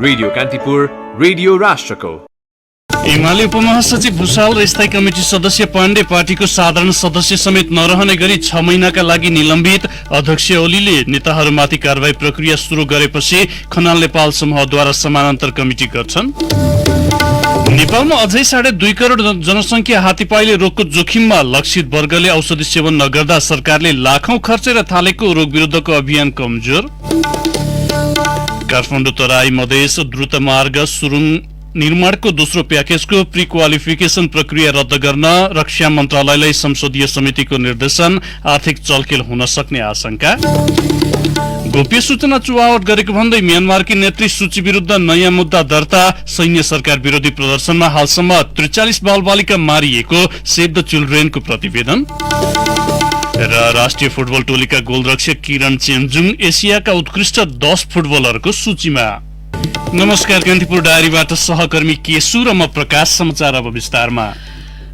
Radio Kantipur, radio राष्ट्रको। एमाले उपमहासचिव भुसाल र स्थायी कमिटी सदस्य पाण्डे पार्टीको साधारण सदस्य समेत नरहने गरी 6 महिनाका लागि निलम्बित। अध्यक्ष ओलीले नेताहरूमाथि कारबाही प्रक्रिया सुरु गरेपछि खनाल नेपाल समूहद्वारा समानान्तर कमिटी गर्छन्। नेपालमा अझै 2.5 करोड जनसंख्या हात्तीपाइले रोगको जोखिममा। लक्षित वर्गले औषधि सेवन नगर्दा सरकारले लाखौं खर्चेर थालेको रोग विरुद्धको अभियान कमजोर। काठमाडौँ तराई मधेस द्रुत मार्ग सुरुङ निर्माणको दोस्रो प्याकेजको प्री क्वालिफिकेसन प्रक्रिया रद्द गर्न रक्षा मन्त्रालयलाई संसदीय समितिको निर्देशन। आर्थिक चलखेल हुन सक्ने आशंका। गोप्य सूचना चुहावट गरेको भन्दै म्यानमारकी नेत्री सूची विरुद्ध नयाँ मुद्दा दर्ता। सैन्य सरकार विरोधी प्रदर्शनमा हालसम्म 43 बालबालिका मारिएको सेभ द चिल्ड्रेनको प्रतिवेदन। र राष्ट्रिय फुटबल टोलीका गोलरक्षक किरण चेम्जुङ एसियाका उत्कृष्ट 10 फुटबलरको सूचीमा। नमस्कार, कान्तिपुर डायरीबाट सहकर्मी केशु र म प्रकाश। समाचार अब विस्तारमा।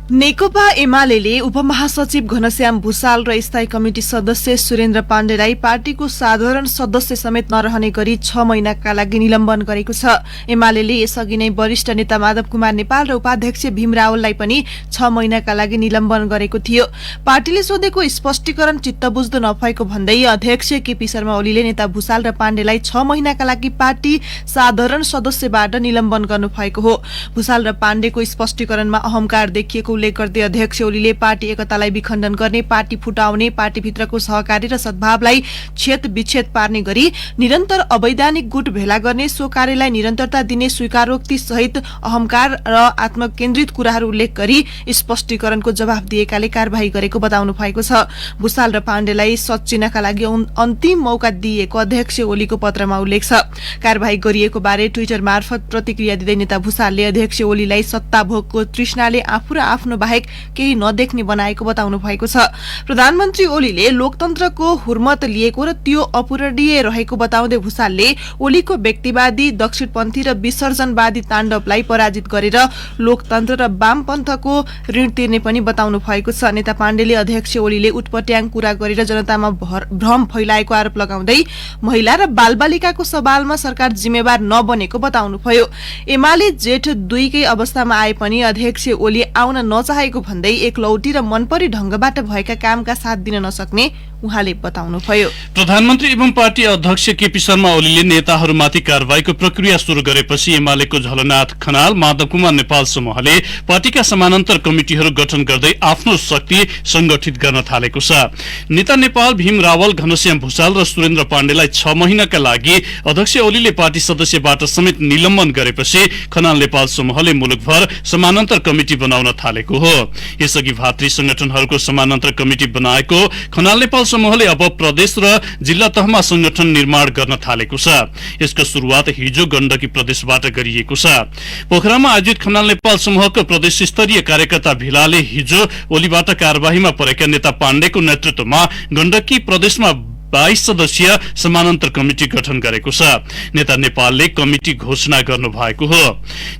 नेकपा एमाले उपमहासचिव घनश्याम भुसाल र स्थायी कमिटी सदस्य सुरेन्द्र पाण्डेलाई पार्टीको साधारण सदस्य समेत नरहने गरी 6 महिनाका लागि निलम्बन गरेको छ। एमाले यसअघि नै वरिष्ठ नेता माधव कुमार नेपाल र उपाध्यक्ष भीम रावललाई पनि 6 महिनाका लागि निलम्बन गरेको थियो। पार्टीले सोधेको स्पष्टीकरण चित्त बुझ्दो नभएको भन्दै अध्यक्ष केपी शर्मा ओलीले नेता भुसाल र पाण्डेलाई 6 महिनाका लागि पार्टी साधारण सदस्यबाट निलम्बन गर्नुभएको हो। भुसाल र पाण्डेको स्पष्टीकरणमा अहंकार देखिएको उल्लेख गर्दै अध्यक्ष ओलीले पार्टी एकतालाई विखण्डन गर्ने, पार्टी फुटाउने, पार्टीभित्रको सहकारी र सद्भावलाई छेद विच्छेद पार्ने गरी निरन्तर अवैधानिक गुट भेला गर्ने, सो कार्यलाई निरन्तरता दिने स्वीकारोक्ति सहित अहंकार र आत्मकेन्द्रित कुराहरू उल्लेख गरी स्पष्टीकरणको जवाफ दिएकाले कारबाही गरेको बताउनु भएको छ। भुसाल र पाण्डेलाई सच्चिनका लागि अन्तिम मौका दिएको अध्यक्ष ओलीको पत्रमा उल्लेख छ। कारबाही गरिएको बारे ट्विटर मार्फत प्रतिक्रिया दिँदै नेता भुसालले अध्यक्ष ओलीलाई सत्ता भोगको तृष्णाले आफू र आफ्नो बाहेक केही नदेख्ने बनाएको बताउनु भएको छ। प्रधानमन्त्री ओलीले लोकतन्त्रको हुर्मत लिएको र त्यो अपूरणीय रहेको बताउँदै भुसालले ओलीको व्यक्तिवादी, दक्षिणपन्थी र विसर्जनवादी ताण्डवलाई पराजित गरेर लोकतन्त्र र वामपन्थको ऋण तिर्ने पनि बताउनु भएको छ। नेता पाण्डेले अध्यक्ष ओलीले उटपट्याङ कुरा गरेर जनतामा भ्रम फैलाएको आरोप लगाउँदै महिला र बालबालिकाको सवालमा सरकार जिम्मेवार नबनेको बताउनुभयो। एमाले जेठ 2 कै अवस्थामा आए पनि अध्यक्ष ओली आउन नचाहेको भन्दै एकलौटी र मनपरी ढंगबाट भएका कामका साथ दिन नसक्ने उहाँले बताउनुभयो। प्रधानमन्त्री एवं पार्टी अध्यक्ष केपी शर्मा ओलीले नेताहरूमाथि कारबाहीको प्रक्रिया सुरु गरेपछि एमालेको झलनाथ खनाल, माधव कुमार नेपाल समूहले पार्टीका समानान्तर कमिटिहरू गठन गर्दै आफ्नो शक्ति संगठित गर्न थालेको छ। नेता नेपाल भीम रावल, घनश्याम भुसाल र सुरेन्द्र पाण्डेलाई 6 महिनाका लागि अध्यक्ष ओलीले पार्टी सदस्यबाट समेत निलम्बन गरेपछि खनाल नेपाल समूहले मुलुकभर समानान्तर कमिटी बनाउन थालेको हो। यसअघि भातृ संगठनहरूको समानान्तर कमिटी बनाएको खनाल नेपाल समूहले अब प्रदेश र जिल्ला तहमा संगठन निर्माण गर्न थालेको छ। यसको सुरुवात हिजो गण्डकी प्रदेशबाट गरिएको छ। पोखरामा आयोजित खनाल नेपाल समूहको प्रदेश स्तरीय कार्यकर्ता भेलाले हिजो ओलीबाट कारबाहीमा परेका नेता पाण्डेको नेतृत्वमा गण्डकी प्रदेशमा 22 सदस्यीय समानान्तर कमिटी गठन गरेको छ। नेता नेपालले कमिटी घोषणा गर्नु भएको हो।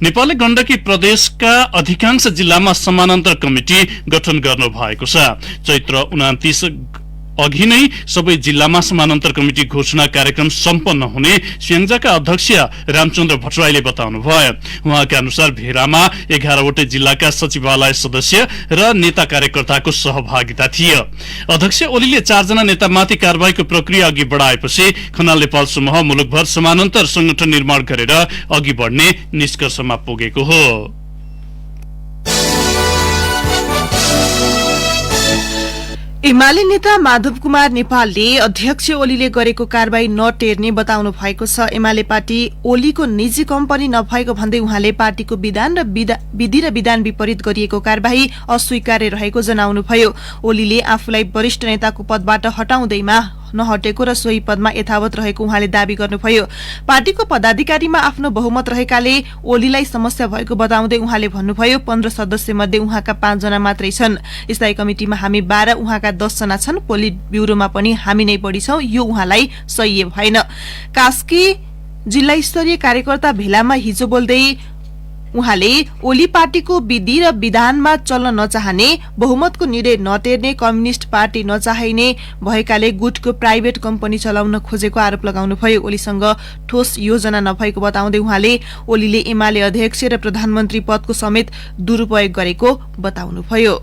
नेपालले गण्डकी प्रदेशका अधिकांश जिल्लामा समानान्तर कमिटी गठन गर्नु भएको छ। चैत्र 29 अघि नै सबै जिल्लामा समानान्तर कमिटी घोषणा कार्यक्रम सम्पन्न हुने स्याङ्जाका अध्यक्ष रामचन्द्र भट्टराईले बताउनुभयो। उहाँका अनुसार भेरामा 11 वटै जिल्लाका सचिवालय सदस्य र नेता कार्यकर्ताको सहभागिता थियो। अध्यक्ष ओलीले 4 जना नेतामाथि कारबाहीको प्रक्रिया अघि बढाएपछि खनाल नेपाल समूह मुलुकभर समानान्तर संगठन निर्माण गरेर अघि बढ्ने निष्कर्षमा पुगेको हो। एमाले नेता माधव कुमार नेपालले अध्यक्ष ओलीले गरेको कारबाही नटेर्ने बताउनु भएको छ। एमाले पार्टी ओलीको निजी कम्पनी नभएको भन्दै उहाँले पार्टीको विधान र विधि र विधान विपरीत गरिएको कारबाही अस्वीकार्य रहेको जनाउनुभयो। ओलीले आफूलाई वरिष्ठ नेताको पदबाट हटाउँदैमा नहटेको र सोही पदमा यथावत रहेको उहाँले दावी गर्नुभयो। पार्टीको पदाधिकारीमा आफ्नो बहुमत रहेकाले ओलीलाई समस्या भएको बताउँदै उहाँले भन्नुभयो 15 सदस्य मध्ये उहाँका 5 जना मात्रै छन्। स्थायी कमिटिमा हामी 12, उहाँका 10 जना छन्। पोलिट ब्युरोमा पनि हामी नै बढी छौं। यो उहाँलाई सह्य भएन। कास्की जिल्ला स्तरीय कार्यकर्ता भेलामा हिजो बोल्दै उहाँले ओली पार्टीको विधि र विधानमा चल्न नचाहने, बहुमतको निर्णय नटेर्ने, कम्युनिष्ट पार्टी नचाहिने भएकाले गुटको प्राइभेट कम्पनी चलाउन खोजेको आरोप लगाउनुभयो। ओलीसँग ठोस योजना नभएको बताउँदै उहाँले ओलीले एमाले अध्यक्ष र प्रधानमन्त्री पदको समेत दुरूपयोग गरेको बताउनुभयो।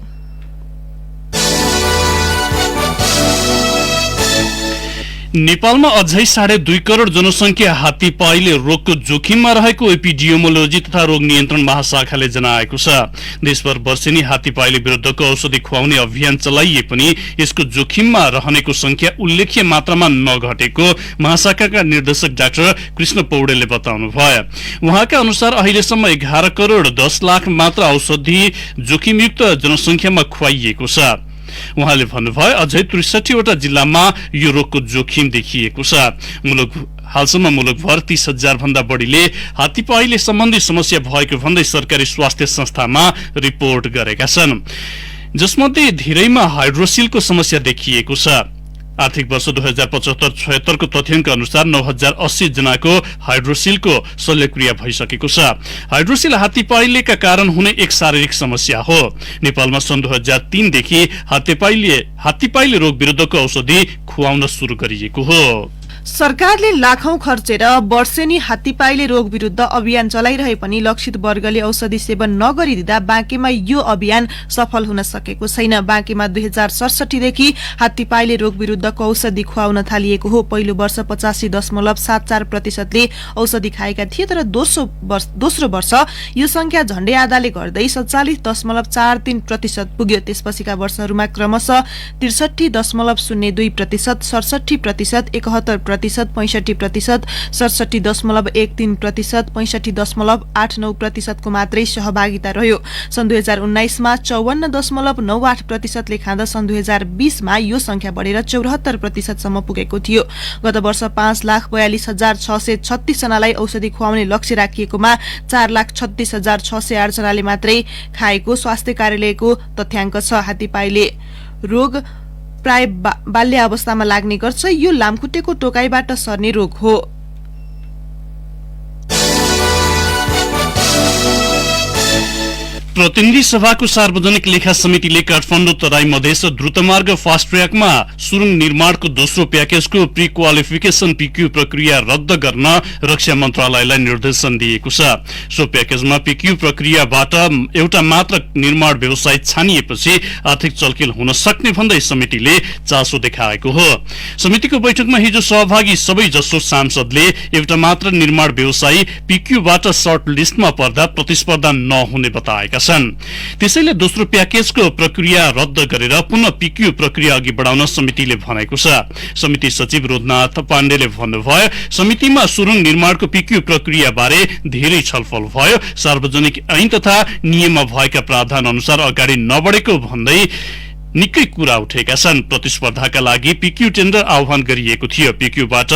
नेपालमा अझै 2.5 करोड़ जनसंख्या हात्तीपाइले रोगको जोखिममा रहेको एपिडियोमोलोजी तथा रोग नियन्त्रण महाशाखाले जनाएको छ। देशभर वर्षेनी हात्तीपाइले विरुद्धको औषधि खुवाउने अभियान चलाइए पनि यसको जोखिममा रहनेको संख्या उल्लेख्य मात्रामा नघटेको महाशाखाका निर्देशक डाक्टर कृष्ण पौडेलले बताउनुभयो। उहाँका अनुसार अहिलेसम्म 11 करोड़ 10 लाख मात्र औषधि जोखिमयुक्त जनसंख्यामा खुवाइएको छ। उहाँले भन्नुभयो अझै 63 वटा जिल्लामा यो रोगको जोखिम देखिएको छ। हालसम्म मुलुकभर 30,000 भन्दा बढीले हात्तीपाइले सम्बन्धी समस्या भएको भन्दै सरकारी स्वास्थ्य संस्थामा रिपोर्ट गरेका छन्, जसमध्ये धेरैमा हाइड्रोसिलको समस्या देखिएको छ। आर्थिक वर्ष 2075-76 को तथ्याङ्क अनुसार 9,080 जनाको हाइड्रोसिलको शल्यक्रिया भइसकेको छ। हाइड्रोसिल हात्तीपाइलेका कारण हुने एक शारीरिक समस्या हो। नेपालमा सन् 2003 देखि हात्तीपाइले रोग विरुद्धको औषधि खुवाउन सुरु गरिएको हो। सरकारले लाखौं खर्चेर वर्षेनी हात्तीपाइले रोग विरुद्ध अभियान चलाइरहे पनि लक्षित वर्गले औषधि सेवन नगरिदिँदा बाँकेमा यो अभियान सफल हुन सकेको छैन। बाँकेमा 2067 देखि हात्तीपाइले रोग विरुद्धको औषधि खुवाउन थालिएको हो। पहिलो वर्ष 85.74% औषधि खाएका थिए, तर दोस्रो वर्ष यो संख्या झण्डै आधाले घट्दै 47.43% पुग्यो। त्यसपछिका वर्षहरूमा क्रमशः 63.02%, 67%, 71%, 65%, 67.13%, 65.89% को मात्रै सहभागिता रह्यो। सन् 2019 मा 54.98% ले खाँदा सन् 2020 मा यो संख्या बढेर 74% सम्म पुगेको थियो। गत वर्ष 5,42,636 जनालाई औषधि खुवाउने लक्ष्य राखिएकोमा 4,36,608 जनाले मात्रै खाएको स्वास्थ्य कार्यालयको तथ्याङ्क छ। हात्तीपाइले रोग प्राय बाल्य अवस्थामा लाग्ने गर्छ। यो लामखुट्टेको टोकाइबाट सर्ने रोग हो। प्रतिनिधि सभाको सार्वजनिक लेखा समितिले काठमाडौँ तराई मधेस द्रुतमार्ग फास्ट ट्र्याकमा सुरुङ निर्माणको दोस्रो प्याकेजको प्री क्वालिफिकेसन पीक्यू प्रक्रिया रद्द गर्न रक्षा मन्त्रालयलाई निर्देशन दिएको छ। सो प्याकेजमा पीक्यू प्रक्रियाबाट एउटा मात्र निर्माण व्यवसाय छानिएपछि आर्थिक चलखेल हुन सक्ने भन्दै समितिले चासो देखाएको हो। समितिको बैठकमा हिजो सहभागी सबै जसो सांसदले एउटा मात्र निर्माण व्यवसायी पीक्यूबाट सर्ट लिस्टमा पर्दा प्रतिस्पर्धा नहुने बताएका छन्। त्यसैले दोस्रो प्याकेजको प्रक्रिया रद्द गरेर पुनः पीक्यू प्रक्रिया अघि बढाउन समितिले भनेको छ। समिति सचिव रोधनाथ पाण्डेले भन्नुभयो समितिमा सुरुङ निर्माणको पीक्यू प्रक्रिया बारे धेरै छलफल भयो। सार्वजनिक ऐन तथा नियममा भएका प्रावधान अनुसार अगाडि नबढेको भन्दै निकै कुरा उठेका छन्। प्रतिस्पर्धाका लागि पीक्यू टेन्डर आह्वान गरिएको थियो। पीक्यूबाट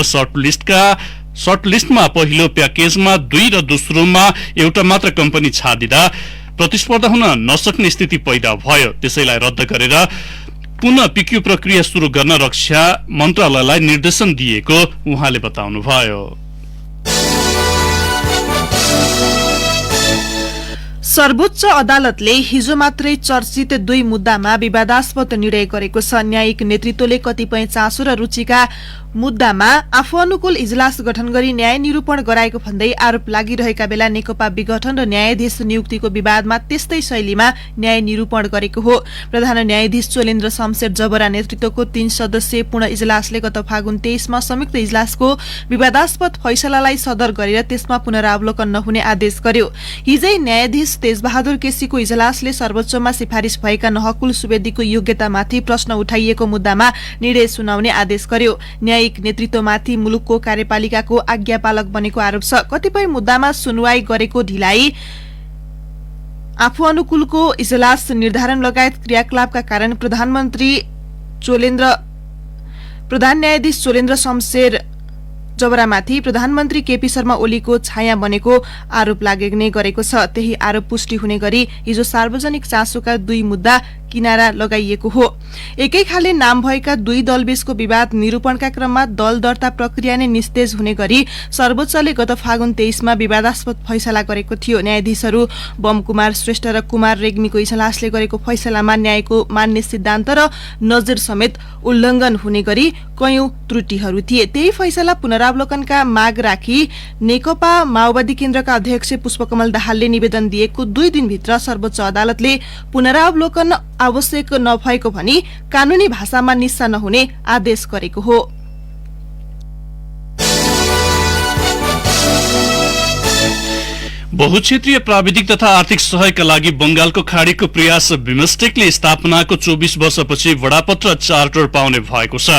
सर्ट लिस्टमा पहिलो प्याकेजमा 2 र दोस्रोमा एउटा मात्र कम्पनी छाडिँदा प्रतिस्पर्धा हुन नसक्ने स्थिति पैदा भयो। त्यसैलाई रद्द गरेर पुनः पीक्यू प्रक्रिया सुरु गर्न रक्षा मन्त्रालयलाई निर्देशन दिएको उहाँले बताउनुभयो। सर्वोच्च अदालतले हिजो मात्रै चर्चित 2 मुद्दामा विवादास्पद निर्णय गरेको छ। न्यायिक नेतृत्वले कतिपय चासो र रुचिका मुद्दामा आफू अनुकूल इजलास गठन गरी न्याय निरूपण गराएको भन्दै आरोप लागिरहेका बेला नेकपा विघटन र न्यायाधीश नियुक्तिको विवादमा त्यस्तै शैलीमा न्याय निरूपण गरेको हो। प्रधान न्यायाधीश चोलेन्द्र शमशेर जबरा नेतृत्वको 3 सदस्यीय पूर्ण इजलासले गत फागुन 23 मा संयुक्त इजलासको विवादास्पद फैसलालाई सदर गरेर त्यसमा पुनरावलोकन नहुने आदेश गर्यो। हिजै न्यायाधीश तेजबहादुर केसीको इजलासले सर्वोच्चमा सिफारिश भएका नहकुल सुवेदीको योग्यतामाथि प्रश्न उठाइएको मुद्दामा निर्णय सुनाउने आदेश गर्यो। न्यायिक नेतृत्वमाथि मुलुकको कार्यपालिकाको आज्ञापालक बनेको आरोप छ। कतिपय मुद्दामा सुनवाई गरेको ढिलाइ, आफू अनुकूलको इजलास निर्धारण लगायत क्रियाकलापका कारण प्रधान न्यायाधीश चोलेन्द्र शमशेर जबरामाथि प्रधानमन्त्री केपी शर्मा ओलीको छाया बनेको आरोप लाग्ने गरेको छ। त्यही आरोप पुष्टि हुने गरी हिजो सार्वजनिक चासोका 2 मुद्दा किनारा लगाइएको हो। एकै खाले नाम भएका दुई दलबीचको विवाद निरूपणका क्रममा दल दर्ता प्रक्रिया नै निस्तेज हुने गरी सर्वोच्चले गत फागुन 23 मा विवादास्पद फैसला गरेको थियो। न्यायाधीशहरू बम कुमार श्रेष्ठ र कुमार रेग्मीको इजलासले गरेको फैसलामा न्यायको मान्य सिद्धान्त र नजिर समेत उल्लंघन हुने गरी कयौं त्रुटिहरू थिए। त्यही फैसला पुनरावलोकनका माग राखी नेकपा माओवादी केन्द्रका अध्यक्ष पुष्पकमल दाहालले निवेदन दिएको 2 दिनभित्र सर्वोच्च अदालतले पुनरावलोकन आवश्यक नभएको भनी कानूनी भाषामा निस्सा नहुने आदेश गरेको हो। बहुक्षेत्रीय प्राविधिक तथा आर्थिक सहयोगका लागि बंगालको खाडीको प्रयास बिमस्टेकले स्थापनाको 24 वर्षपछि बडापत्र चार्टर पाउने भएको छ।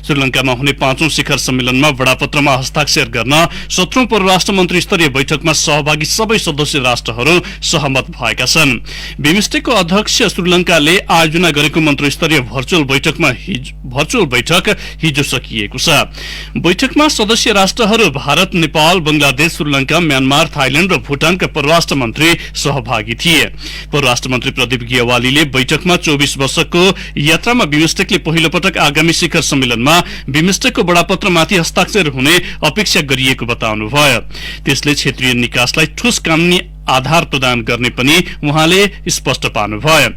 श्रीलंकामा हुने 5औं शिखर सम्मेलनमा बडापत्रमा हस्ताक्षर गर्न 17औं परराष्ट्र मन्त्री स्तरीय बैठकमा सहभागी सबै सदस्य राष्ट्रहरू सहमत भएका छन्। बिमस्टेकको अध्यक्ष श्रीलंकाले आयोजना गरेको मन्त्री स्तरीय भर्चुअल बैठक हिजो सकिएको छ। बैठकमा सदस्य राष्ट्रहरू भारत, नेपाल, बंगलादेश, श्रीलंका, म्यानमार, थाइल्याण्ड र भूटानका परराष्ट्र मन्त्री सहभागी थिए। परराष्ट्र मन्त्री प्रदीप गियावालीले बैठकमा 24 वर्षको यात्रामा बिमस्टेकले पहिलो पटक आगामी शिखर सम्मेलनमा बिमस्टेकको बडापत्रमाथि हस्ताक्षर हुने अपेक्षा गरिएको बताउनुभयो। त्यसले क्षेत्रीय निकासलाई ठोस कानूनी आधार प्रदान गर्ने पनि उहाँले स्पष्ट पार्नुभयो।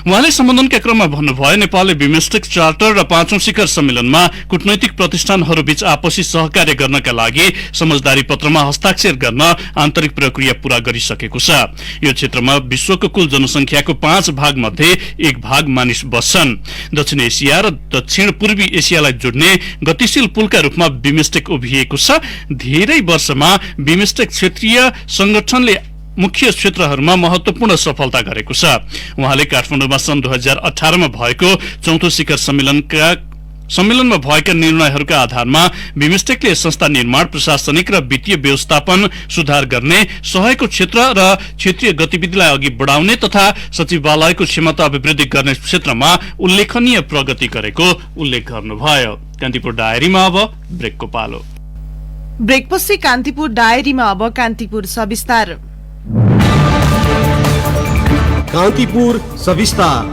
उहाँले सम्बोधनका क्रममा भन्नुभयो, नेपालले बिमस्टेक चार्टर र 5औं शिखर सम्मेलनमा कूटनैतिक प्रतिष्ठानहरूबीच आपसी सहकार्य गर्नका लागि समझदारी पत्रमा हस्ताक्षर गर्न आन्तरिक प्रक्रिया पूरा गरिसकेको छ। यो क्षेत्रमा विश्वको कुल जनसंख्याको 5 भाग मध्ये 1 भाग मानिस बस्छन्। दक्षिण एसिया र दक्षिण पूर्वी एसियालाई जोड्ने गतिशील पुलका रूपमा बिमस्टेक उभिएको छ। धेरै वर्षमा बिमस्टेक क्षेत्रीय संगठनले मुख्य क्षेत्रहरूमा महत्वपूर्ण सफलता गरेको छ। उहाँले काठमाडौँमा सन् 2018 मा भएको 4औं शिखर सम्मेलनमा भएका निर्णयहरूका आधारमा बिमस्टेकले संस्था निर्माण, प्रशासनिक र वित्तीय व्यवस्थापन सुधार गर्ने, सहयोगको क्षेत्र र क्षेत्रीय गतिविधिलाई अघि बढाउने तथा सचिवालयको क्षमता अभिवृद्धि गर्ने क्षेत्रमा उल्लेखनीय प्रगति गरेको उल्लेख गर्नुभयो। कान्तिपुर डायरीमा अब ब्रेकको पालो। ब्रेकपछि कान्तिपुर डायरीमा अब कान्तिपुर सविस्तार। कान्तिपुर सविस्तार।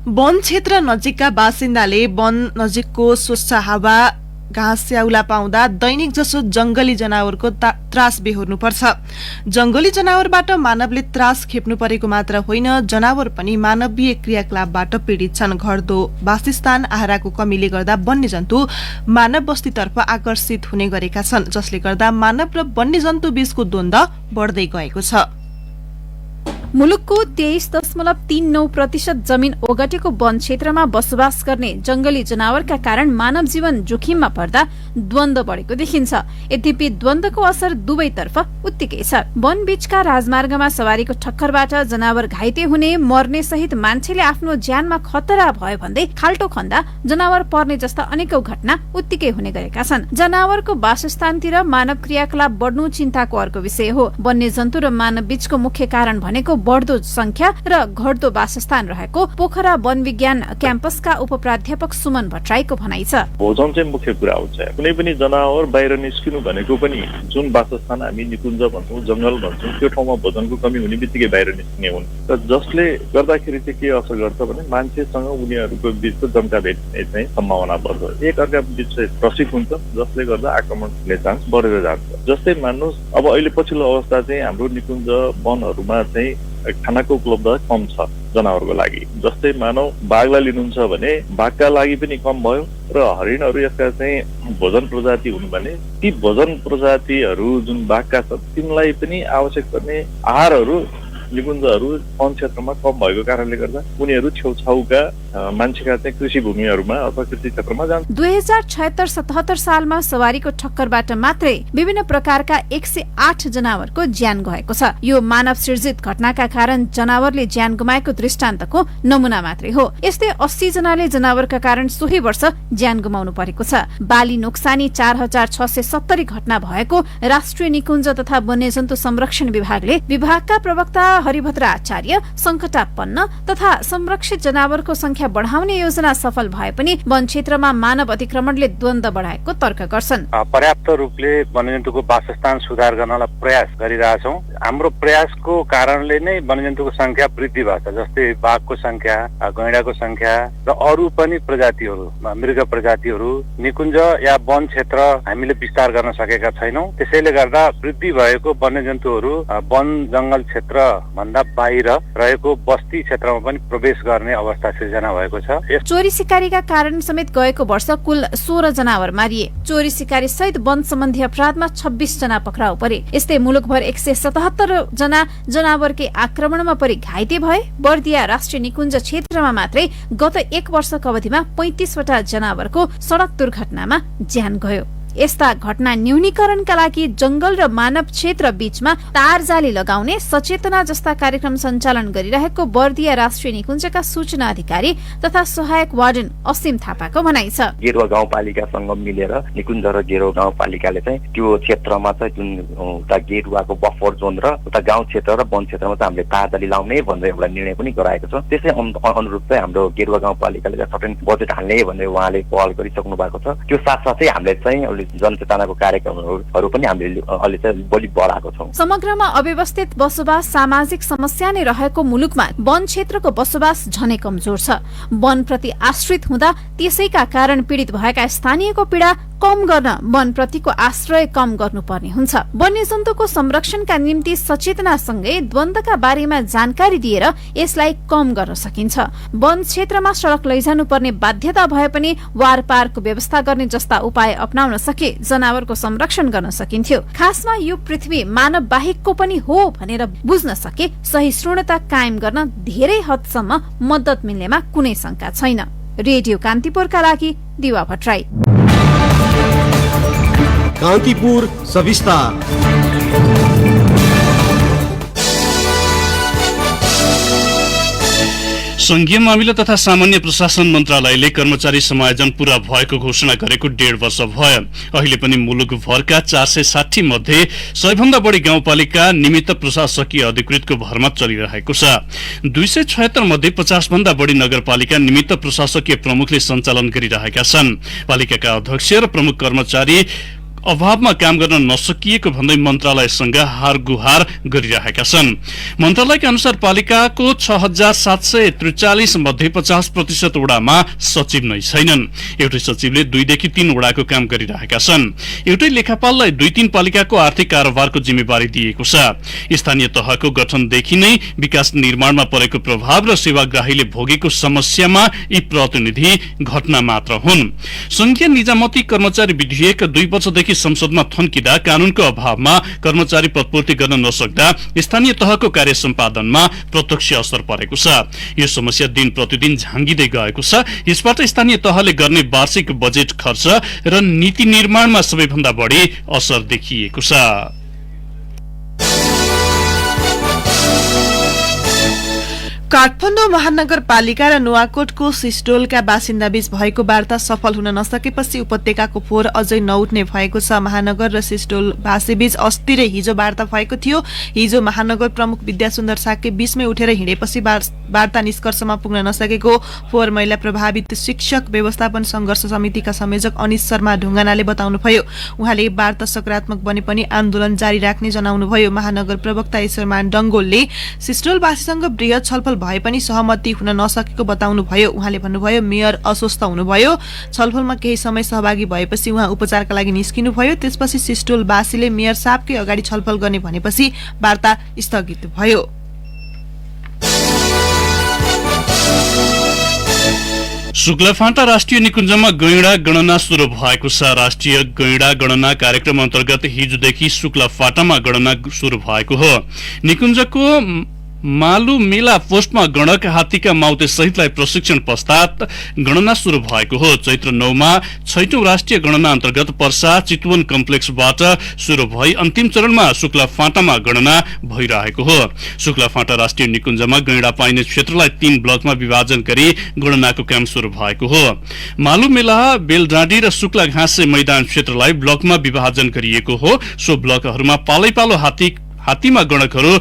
वन क्षेत्र नजिकका बासिन्दाले वन नजिकको स्वच्छ हावा, घाँस स्याउला पाउँदा दैनिक जसो जंगली जनावरको त्रास बेहोर्नुपर्छ। जंगली जनावरबाट मानवले त्रास खेप्नु परेको मात्र होइन, जनावर पनि मानवीय क्रियाकलापबाट पीड़ित छन्। घट्दो वासस्थान, आहाराको कमीले गर्दा वन्यजन्तु मानव बस्तीतर्फ आकर्षित हुने गरेका छन्, जसले गर्दा मानव र वन्यजन्तु बीचको द्वन्द्व बढ्दै गएको छ। मुलुकको 23.39% जमिन ओगटेको वन क्षेत्रमा बसोबास गर्ने जंगली जनावरका कारण मानव जीवन जोखिममा पर्दा द्वन्द्व बढेको देखिन्छ। यद्यपि द्वन्द्वको असर दुवैतर्फ उत्तिकै छ। वन बीचका राजमार्गमा सवारीको ठक्करबाट जनावर घाइते हुने, मर्ने सहित मान्छेले आफ्नो ज्यानमा खतरा भयो भन्दै खाल्टो खन्दा जनावर पर्ने जस्ता अनेकौं घटना उत्तिकै हुने गरेका छन्। जनावरको वासस्थानतिर मानव क्रियाकलाप बढ्नु चिन्ताको अर्को विषय हो। वन्यजन्तु र मानव बीचको मुख्य कारण भनेको बढ्दो संख्या र घट्दो वासस्थान रहेको पोखरा वन विज्ञान क्याम्पसका उपप्राध्यापक सुमन भट्टराईको भनाइ छ। भोजन चाहिँ मुख्य कुरा हुन्छ। कुनै पनि जनावर बाहिर निस्किनु भनेको पनि जुन वासस्थान हामी निकुञ्ज भन्छौँ, जंगल भन्छौँ, त्यो ठाउँमा भोजनको कमी हुने बित्तिकै बाहिर निस्किने हुन् र जसले गर्दाखेरि चाहिँ के असर गर्छ भने मान्छेसँग उनीहरूको बीचको जम्का भेट्ने चाहिँ सम्भावना बढ्छ। एक अर्का बीच रसिक हुन्छ, जसले गर्दा आक्रमण हुने चान्स बढेर जान्छ। जस्तै मान्नुहोस्, अब अहिले पछिल्लो अवस्था चाहिँ हाम्रो निकुञ्ज वनहरूमा चाहिँ खानाको उपलब्धता कम छ जनावरको लागि। जस्तै मानव बाघलाई लिनुहुन्छ भने बाघका लागि पनि कम भयो र हरिणहरू यसका चाहिँ भोजन प्रजाति हुनु भने ती भोजन प्रजातिहरू जुन बाघका छन् तिनलाई पनि आवश्यक पर्ने आहारहरू निकुञ्जहरू वन क्षेत्रमा कम भएको कारणले गर्दा उनीहरू छेउछाउका मान्छेका चाहिँ कृषि भूमिहरूमा अथवा कृषि क्षेत्रमा जान्छ। 2076-77 सालमा सवारीको ठक्करबाट मात्रै विभिन्न प्रकारका 108 जनावरको ज्यान गएको छ। यो मानव सृजित घटनाका कारण जनावरले ज्यान गुमाएको दृष्टान्तको नमुना मात्रै हो। यस्तै 80 जनाले जनावरका कारण सोही वर्ष ज्यान गुमाउनु परेको छ। बाली नोक्सानी 4670 घटना भएको राष्ट्रिय निकुञ्ज तथा वन्यजन्तु संरक्षण विभागले विभागका प्रवक्ता हरिभद्र आचार्य संकटापन्न तथा संरक्षित जनावरको संख्या बढ़ाउने योजना सफल भए पनि वन क्षेत्रमा मानव अतिक्रमणले द्वन्द्व बढाएको तर्क गर्छन्। पर्याप्त रूपले वन्यजन्तुको वासस्थान सुधार गर्नलाई प्रयास गरिरहेछौँ। हाम्रो प्रयासको कारणले नै वन्यजन्तुको संख्या वृद्धि भएको छ। जस्तै बाघको संख्या, गैंडाको संख्या र अरू पनि प्रजातिहरू, मृग प्रजातिहरू निकुञ्ज या वन क्षेत्र हामीले विस्तार गर्न सकेका छैनौँ। त्यसैले गर्दा वृद्धि भएको वन्यजन्तुहरू वन जंगल क्षेत्र भन्दा बाहिर रहेको बस्ती क्षेत्रमा पनि प्रवेश गर्ने अवस्था सिर्जना भएको छ। चोरी सिकारीका कारण समेत गएको वर्ष कुल 16 जनावर मारिए। चोरी सिकारी सहित वन सम्बन्धी अपराधमा 26 जना पक्राउ परे। यस्तै मुलुकभर 177 जना जनावरकै आक्रमणमा परि घाइते भए। बर्दिया राष्ट्रिय निकुञ्ज क्षेत्रमा मात्रै गत 1 वर्षको अवधिमा 35 वटा जनावरको सड़क दुर्घटनामा ज्यान गयो। यस्ता घटना न्यूनीकरणका लागि जंगल र मानव क्षेत्र बीचमा तारजाली लगाउने सचेतना जस्ता कार्यक्रम सञ्चालन गरिरहेको बर्दिया राष्ट्रिय निकुञ्जका सूचना अधिकारी तथा सहायक वार्डन असीम थापाको भनाइ छ। गेरुवा गाउँपालिकासँग मिलेर निकुञ्ज र गेरुवा गाउँपालिकाले चाहिँ त्यो क्षेत्रमा चाहिँ जुन उता गेरुवाको बफर जोन र उता गाउँ क्षेत्र र वन क्षेत्रमा चाहिँ हामीले तारजाली लाउने भनेर एउटा निर्णय पनि गराएको छ। त्यसै अनुरूप चाहिँ हाम्रो गेरुवा गाउँपालिकाले सर्टेन बजेट हाल्ने भनेर उहाँले पहल गरिसक्नु भएको छ। त्यो साथसाथै हामीले चाहिँ जनचेतनाको कार्यक्रमहरू पनि हामीले अहिले चाहिँ बलि बढाएको छौँ। समग्रमा अव्यवस्थित बसोबास सामाजिक समस्या नै रहेको मुलुकमा वन क्षेत्रको बसोबास झनै कमजोर छ। वनप्रति आश्रित हुँदा त्यसैका कारण पीडित भएका स्थानीयको पीडा कम गर्न वनप्रतिको आश्रय कम गर्नुपर्ने हुन्छ। वन्यजन्तुको संरक्षणका निम्ति सचेतनासँगै द्वन्द्वका बारेमा जानकारी दिएर यसलाई कम गर्न सकिन्छ। वन क्षेत्रमा सड़क लैजानुपर्ने बाध्यता भए पनि वारपारको व्यवस्था गर्ने जस्ता उपाय अपनाउन सके जनावरको संरक्षण गर्न सकिन्थ्यो। खासमा यो पृथ्वी मानव बाहेकको पनि हो भनेर बुझ्न सके सही श्रृणता कायम गर्न धेरै हदसम्म मद्दत मिल्नेमा कुनै शंका छैन। रेडियो कान्तिपुरका लागि दिवा भट्टराई। कान्तिपुर सविस्तार। संघीय मामिला तथा सामान्य प्रशासन मन्त्रालयले कर्मचारी समायोजन पूरा भएको घोषणा गरेको 1.5 वर्ष भयो। अहिले पनि मुलुकभरका 460 मध्ये 100 भन्दा बढी गाउँपालिका निमित्त प्रशासकीय अधिकृतको भरमा चलिरहेको छ। 276 मध्ये 50 भन्दा बढी नगरपालिका निमित्त प्रशासकीय प्रमुखले सञ्चालन गरिरहेका छन्। पालिकाका अध्यक्ष र प्रमुख कर्मचारी अभावमा काम गर्न नसकिएको भन्दै मन्त्रालयसँग हारगुहार गरिरहेका छन्। मन्त्रालयका अनुसार पालिकाको 6743 मध्ये 50% वडामा सचिव नै छैनन्। एउटै सचिवले 2 देखि 3 वडाको काम गरिरहेका छन्। एउटै लेखापाललाई 2-3 पालिकाको आर्थिक कारोबारको जिम्मेवारी दिएको छ। स्थानीय तहको गठनदेखि नै विकास निर्माणमा परेको प्रभाव र सेवाग्राहीले भोगेको समस्यामा यी प्रतिनिधि घटना मात्र हुन्। संघीय निजामती कर्मचारी विधेयक 2 वर्षदेखि संसदमा थन्किँदा कानूनको अभावमा कर्मचारी पदपूर्ति गर्न नसक्दा स्थानीय तहको कार्य सम्पादनमा प्रत्यक्ष असर परेको छ। यो समस्या दिन प्रतिदिन झाँगिँदै गएको छ। यसबाट स्थानीय तहले गर्ने वार्षिक बजेट खर्च र नीति निर्माणमा सबैभन्दा बढी असर देखिएको छ। काठमाडौँ महानगरपालिका र नुवाकोटको सिस्टोलका बासिन्दा बीच भएको वार्ता सफल हुन नसकेपछि उपत्यकाको फोहोर अझै नउठ्ने भएको छ। महानगर र सिस्टोल बासीबीच अस्तिरै हिजो वार्ता भएको थियो। हिजो महानगर प्रमुख विद्यासुन्दर साक्य बीचमै उठेर हिँडेपछि वार्ता निष्कर्षमा पुग्न नसकेको फोहोर मैला प्रभावित शिक्षक व्यवस्थापन संघर्ष समितिका संयोजक अनिश शर्मा ढुङ्गानाले बताउनुभयो। उहाँले वार्ता सकारात्मक बने पनि आन्दोलन जारी राख्ने जनाउनुभयो। महानगर प्रवक्ता ईश्वरमान डंगोलले सिस्टोलवासीसँग बृहत छलफल भए पनि सहमति हुन नसकेको बताउनुभयो। उहाँले भन्नुभयो मेयर अस्वस्थ हुनुभयो। छलफलमा केही समय सहभागी भएपछि उहाँ उपचारका लागि निस्किनुभयो। त्यसपछि सिस्टोलवासीले मेयर साहबकै अगाडि छलफल गर्ने भनेपछि वार्ता स्थगित भयो। शुक्लाफाँटा राष्ट्रिय निकुञ्जमा गैंडा गणना शुरू भएको छ। राष्ट्रिय गैंडा गणना कार्यक्रम अन्तर्गत हिजोदेखि शुक्लाफाँटामा गणना शुरू भएको हो। निकुञ्जको मालु मेला पोस्टमा गणक हात्तीका माउते सहितलाई प्रशिक्षण पश्चात गणना शुरू भएको हो। चैत्र 9 मा 6औं राष्ट्रिय गणना अन्तर्गत पर्सा चितवन कम्प्लेक्सबाट शुरू भई अन्तिम चरणमा शुक्लाफाँटामा गणना भइरहेको हो। शुक्लाफाँटा राष्ट्रिय निकुञ्जमा गैंडा पाइने क्षेत्रलाई 3 ब्लकमा विभाजन गरी गणनाको काम शुरू भएको हो। मालु मेला, बेलडाँडी र शुक्ला घाँसे मैदान क्षेत्रलाई ब्लकमा विभाजन गरिएको हो। सो ब्लकहरूमा पालै पालो हात्तीमा गणकहरू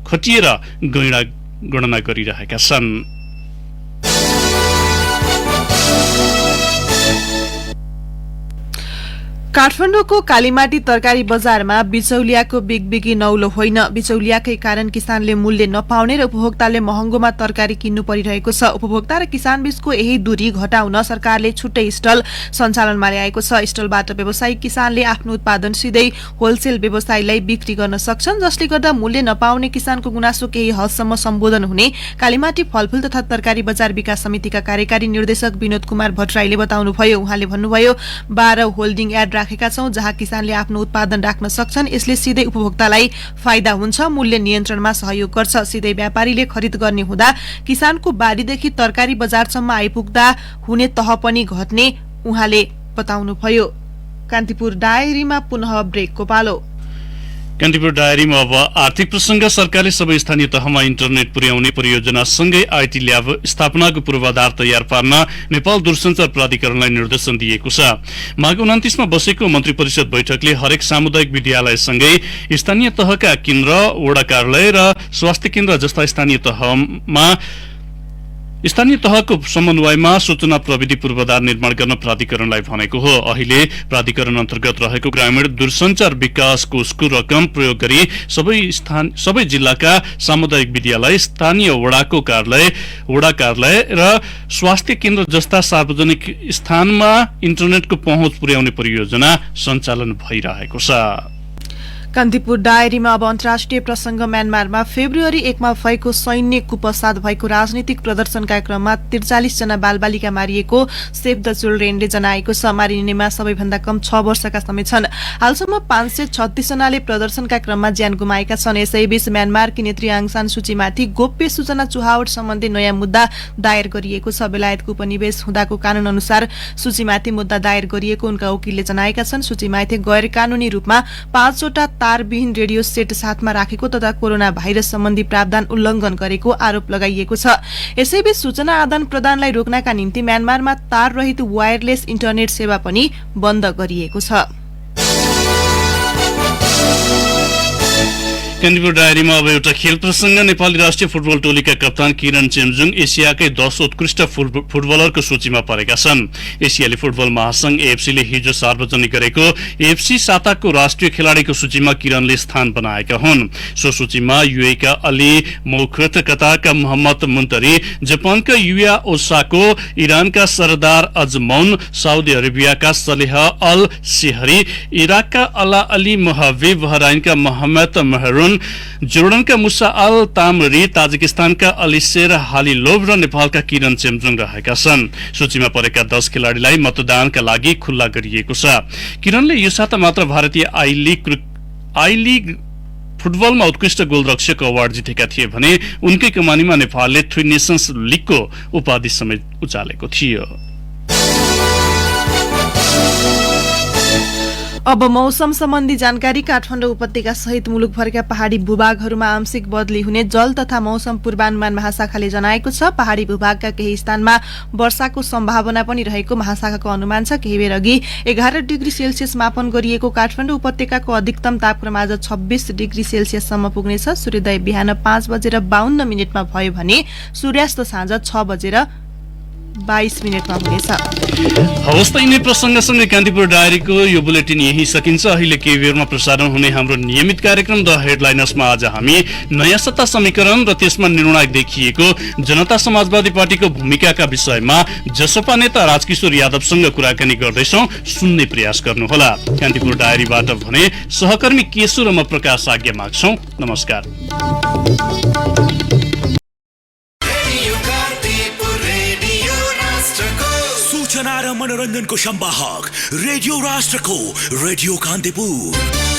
खटिएर गणना गरिरहेका छन्। काठमाडौँको कालीमाटी तरकारी बजारमा बिचौलियाको बिगबिगी नौलो होइन। बिचौलियाकै कारण किसानले मूल्य नपाउने र उपभोक्ताले महँगोमा तरकारी किन्नु परिरहेको छ। उपभोक्ता र किसान बीचको यही दूरी घटाउन सरकारले छुट्टै स्टल सञ्चालनमा ल्याएको छ। स्टलबाट व्यवसायिक किसानले आफ्नो उत्पादन सिधै होलसेल व्यवसायीलाई बिक्री गर्न सक्छन्, जसले गर्दा मूल्य नपाउने किसानको गुनासो केही हदसम्म सम्बोधन हुने कालीमाटी फलफूल तथा तरकारी बजार विकास समितिका कार्यकारी निर्देशक विनोद कुमार भट्टराईले बताउनुभयो। उहाँले भन्नुभयो, 12 होल्डिङ एड राखेका छौं जहाँ किसानले आफ्नो उत्पादन राख्न सक्छन्। यसले सिधै उपभोक्तालाई फाइदा हुन्छ, मूल्य नियन्त्रणमा सहयोग गर्छ। सिधै व्यापारीले खरिद गर्ने हुँदा किसानको बारीदेखि तरकारी बजारसम्म आइपुग्दा हुने तह पनि घट्ने उहाँले बताउनुभयो। कान्तिपुर डायरीमा पुनः ब्रेकको पालो। कान्तिपुर डायरीमा अब आर्थिक प्रसंग। सरकारले सबै स्थानीय तहमा इन्टरनेट पुर्याउने परियोजनासँगै आईटी ल्याब स्थापनाको पूर्वाधार तयार पार्न नेपाल दूरसञ्चार प्राधिकरणलाई निर्देशन दिएको छ। माघ 29 मा बसेको मन्त्री परिषद बैठकले हरेक सामुदायिक विद्यालयसँगै स्थानीय तहका केन्द्र, वडा कार्यालय र स्वास्थ्य केन्द्र जस्ता स्थानीय तहको समन्वयमा सूचना प्रविधि पूर्वाधार निर्माण गर्न प्राधिकरणलाई भनेको हो। अहिले प्राधिकरण अन्तर्गत रहेको ग्रामीण दूरसञ्चार विकास कोषको रकम प्रयोग गरी सबै जिल्लाका सामुदायिक विद्यालय, स्थानीय वडा कार्यालय र स्वास्थ्य केन्द्र जस्ता सार्वजनिक स्थानमा इन्टरनेटको पहुँच पुर्याउने परियोजना सञ्चालन भइरहेको छ। कान्तिपुर डायरीमा अब अन्तर्राष्ट्रिय प्रसंग। म्यानमारमा फेब्रुअरी 1 मा भएको सैन्य कुपसाथ भएको राजनीतिक प्रदर्शनका क्रममा 43 जना बालबालिका मारिएको सेभ द चिल्ड्रेनले जनाएको छ। मारिनेमा सबैभन्दा कम 6 वर्षका समेत छन्। हालसम्म 536 जनाले प्रदर्शनका क्रममा ज्यान गुमाएका छन्। यसैबीच म्यानमारकी नेत्री आङ सान सूचीमाथि गोप्य सूचना चुहावट सम्बन्धी नयाँ मुद्दा दायर गरिएको छ। बेलायतको उपनिवेश हुँदाको कानून अनुसार सूचीमाथि मुद्दा दायर गरिएको उनका वकिलले जनाएका छन्। सूचीमाथि गैर कानूनी रूपमा 5 वटा तारविहीन रेडियो सेट साथमा राखेको तथा कोरोना भाइरस सम्बन्धी प्रावधान उल्लंघन गरेको आरोप लगाइएको छ। यसैबीच सूचना आदान प्रदानलाई रोक्नका निम्ति म्यानमारमा तार रहित वायरलेस इन्टरनेट सेवा पनि बन्द गरिएको छ। कान्तिपुर डायरीमा अब एउटा खेल प्रसंग। नेपाली राष्ट्रिय फुटबल टोलीका कप्तान किरण चेम्जुङ एसियाकै 10 उत्कृष्ट फुटबलरको सूचीमा परेका छन्। एसियाली फुटबल महासंघ एएफसीले हिजो सार्वजनिक गरेको एएफसी साताको राष्ट्रिय खेलाडीको सूचीमा किरणले स्थान बनाएका हुन्। सो सूचीमा यूएका अली मौखत, कतारका मोहम्मद मुन्तरी, जापानका युया ओसाको, इरानका सरदार अजमौन, साउदी अरेबियाका सलेह अल सेहरी, इराकका अला अली मोहब्बी, बहराइनका मोहम्मद महरुन, जोर्डनका मुसा अल तामरी, ताजिकिस्तानका अलिसेर हालिलोभ र नेपालका किरण चेम्जुङ रहेका छन्। सूचीमा परेका 10 खेलाडीलाई मतदानका लागि खुल्ला गरिएको छ। किरणले यो साता मात्र भारतीय आई लीग फुटबलमा उत्कृष्ट गोलरक्षक अवार्ड जितेका थिए भने उनकै कमानीमा नेपालले 3 नेसन्स लीगको उपाधि समेत उचालेको थियो। अब मौसम सम्बन्धी जानकारी। काठमाडौँ उपत्यका सहित मुलुकभरका पहाड़ी भूभागहरूमा आंशिक बदली हुने जल तथा मौसम पूर्वानुमान महाशाखाले जनाएको छ। पहाड़ी भूभागका केही स्थानमा वर्षाको सम्भावना पनि रहेको महाशाखाको अनुमान छ। केही बेर अघि 11 डिग्री सेल्सियस मापन गरिएको काठमाडौँ उपत्यकाको अधिकतम तापक्रम आज 26 डिग्री सेल्सियससम्म पुग्नेछ। सूर्योदय बिहान 5:52 भयो भने सूर्यास्त साँझ 6:22 हुनेछ। हवस् त यिनै प्रसंगसँगै कान्तिपुर डायरीको यो बुलेटिन यही सकिन्छ। अहिले केही बेरमा प्रसारण हुने हाम्रो नियमित कार्यक्रम द हेडलाइनर्समा आज हामी नयाँ सत्ता समीकरण र त्यसमा निर्णायक देखिएको जनता समाजवादी पार्टीको भूमिकाका विषयमा जसपा नेता राजकिशोर यादवसँग कुराकानी गर्दैछौं। सुन्ने प्रयास गर्नुहोला। कान्तिपुर डायरीबाट भने सहकर्मी केशु र म प्रकाश आज्ञा माग्छौं। नमस्कार। सूचना र मनोरञ्जनको संवाहक रेडियो राष्ट्रको रेडियो कान्तिपुर।